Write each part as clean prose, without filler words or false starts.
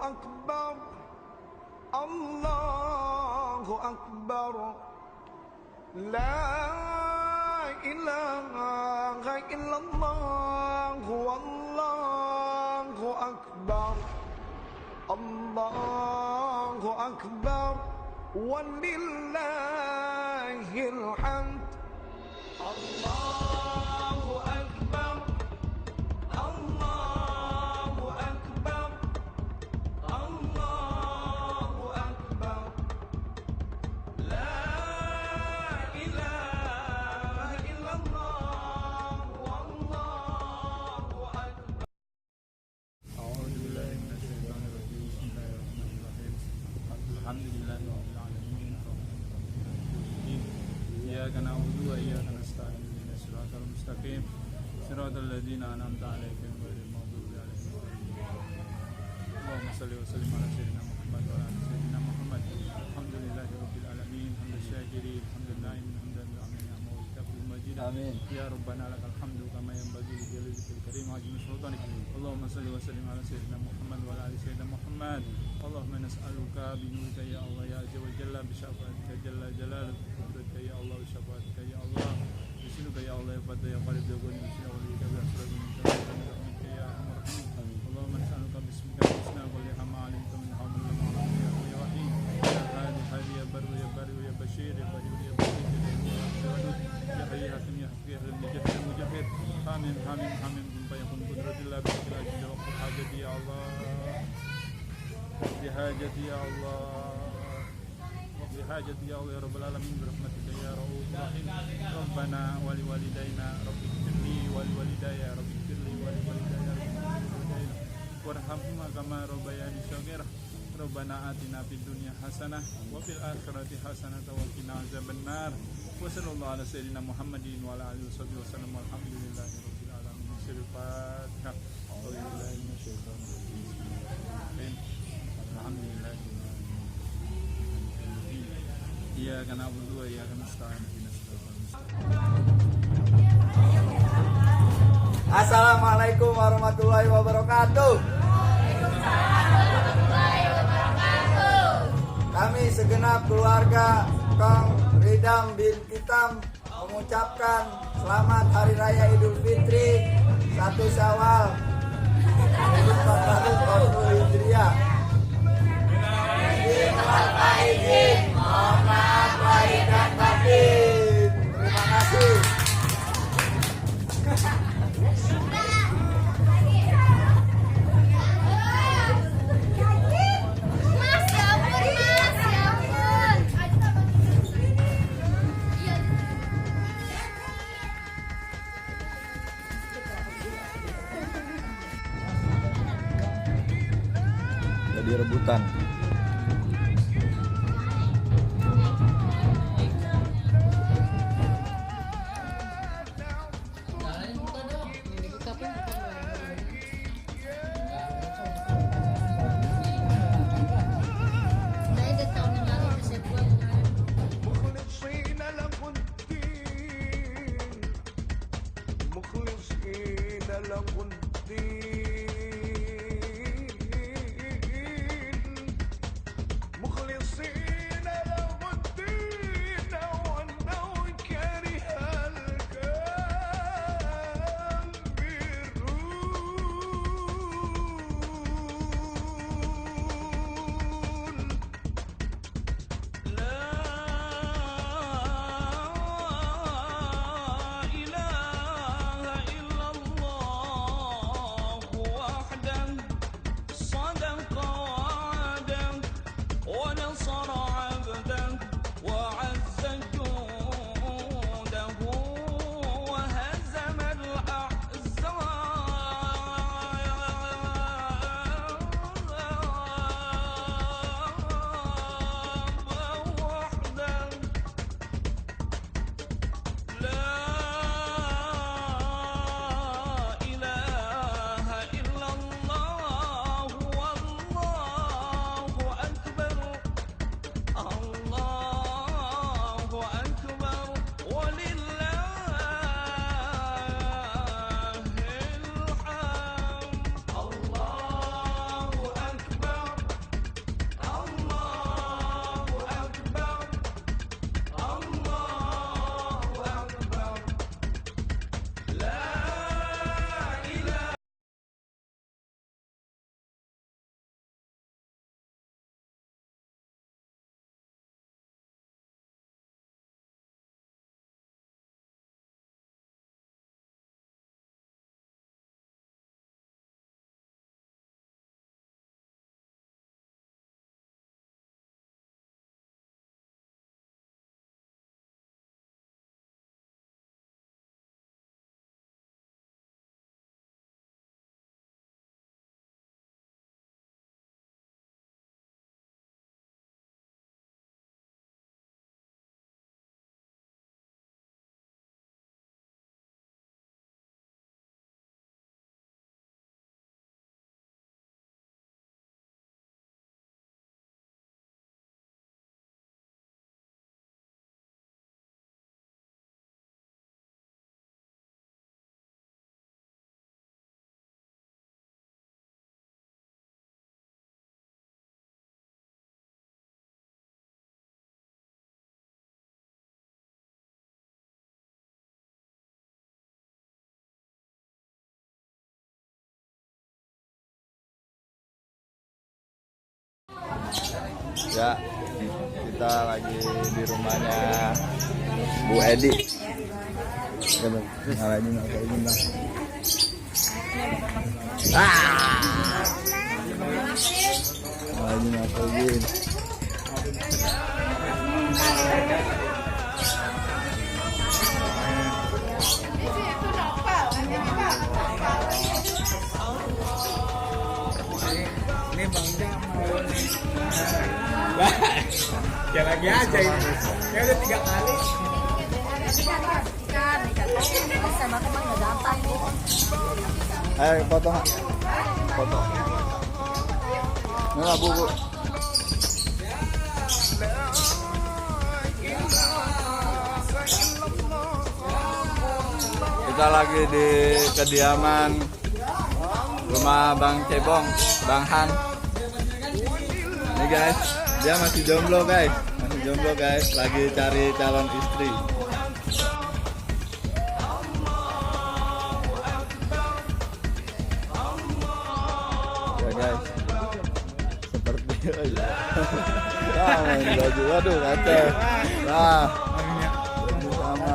أكبر الله أكبر لا إله إلا الله والله أكبر الله أكبر ولله الحمد الله أكبر الله أكبر الله أكبر لا إله إلا الله والله أكبر. أعوذ بالله من الشيطان الرجيم. بسم الله الرحمن الرحيم. الحمد لله رب العالمين. إياك نعبد وإياك نستعين اهدنا الصراط المستقيم صراط الذين أنعمت عليهم غير المغضوب عليهم ولا الضالين. اللهم صل وسلم على سيدنا محمد وعلى آل سيدنا محمد. الحمد لله رب العالمين حمد الشاكرين حمد النائمين حمد العاملين نعمه وكتابه المجيد. آمين. يا ربنا لك الحمد كما ينبغي لجلالك الكريم وعظيم سلطانك. اللهم صل وسلم على سيدنا محمد وعلى آل سيدنا محمد. اللهم نسألك بنورك يا الله يا عز وجل بشفاعتك جل جلالك بقدرتك يا الله بشفاعتك يا الله بسنك يا الله يا فتى يا قريب يا غني يا ولي يا أسرار منك يا أرحم الراحمين. اللهم نسألك باسمك الحسنى ولها ما علمت من حول ولا قوة إلا بالله يا رحيم يا هادي هادي يا بر يا بر يا بشير يا بهير يا بشير يا ودود يا حي يا حكيم يا حفيظ يا مجاهد المجاهد. آمين آمين آمين. فيكون قدرة الله بك الأجل وقت حاجتي يا الله بحاجتي يا الله بحاجتي يا الله يا رب العالمين برحمتك يا رؤوف رحيم. ربنا ولوالدينا رب اغفر لي ولوالدي رب اغفر لي ولوالدي وارحمهما كما ربياني صغيرا. ربنا آتنا في الدنيا حسنة وفي الآخرة حسنة وقنا عذاب النار. وصلى الله على سيدنا محمد وعلى آله وصحبه وسلم والحمد لله رب العالمين. الفاتحة. أعوذ بالله من الشيطان الرجيم. بسم الله الرحمن الرحيم. الحمد لله إياك نعبد وإياك نستعين اهدنا الصراط المستقيم. Assalamualaikum warahmatullahi wabarakatuh. Kami segenap keluarga Engkong, Ridam bin Kitam mengucapkan Selamat Hari Raya Idul Fitri 1 Syawal 1440 Hijriah. Mohon maaf lahir dan batin. Terima kasih. Jadi rebutan. Ya, kita lagi di rumahnya Bu Edi. Nyalain apa ini bang? Nyalain apa ini? Ini Bang Jam mau nih. Ya lagi aja ini. Ya udah 3 kali. Sama teman nggak gampang nih. Ayo foto, foto. Nah, bu. Kita lagi di kediaman rumah Bang Cebong, Bang Han. Nih guys, dia masih jomblo guys, lagi cari calon istri. Ya guys, seperti itu. Nah, main baju, waduh kacau. Nah, baju sama.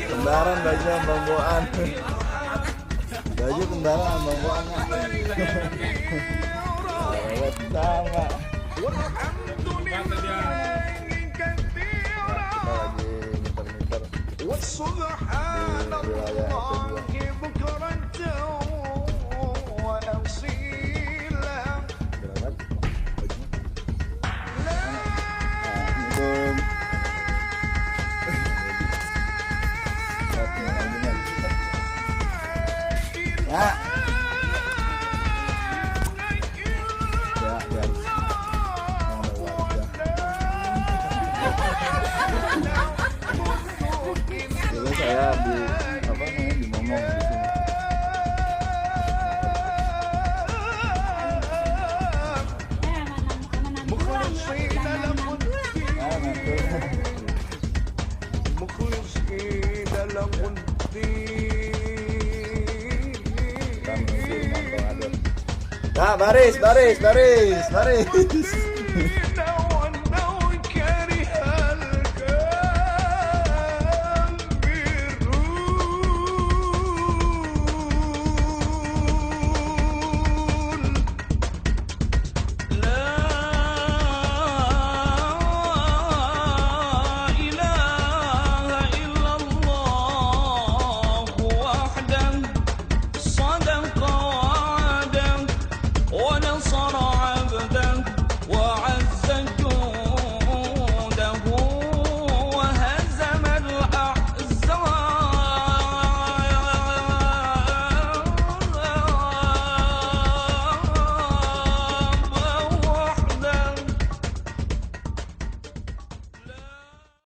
Kembaran baju bambuan. Baju kembaran bambuan. Lewat sama. Kita lagi muter-muter di wilayah ya. Dulu saya di apa namanya di Momong di sini. Nah, baris.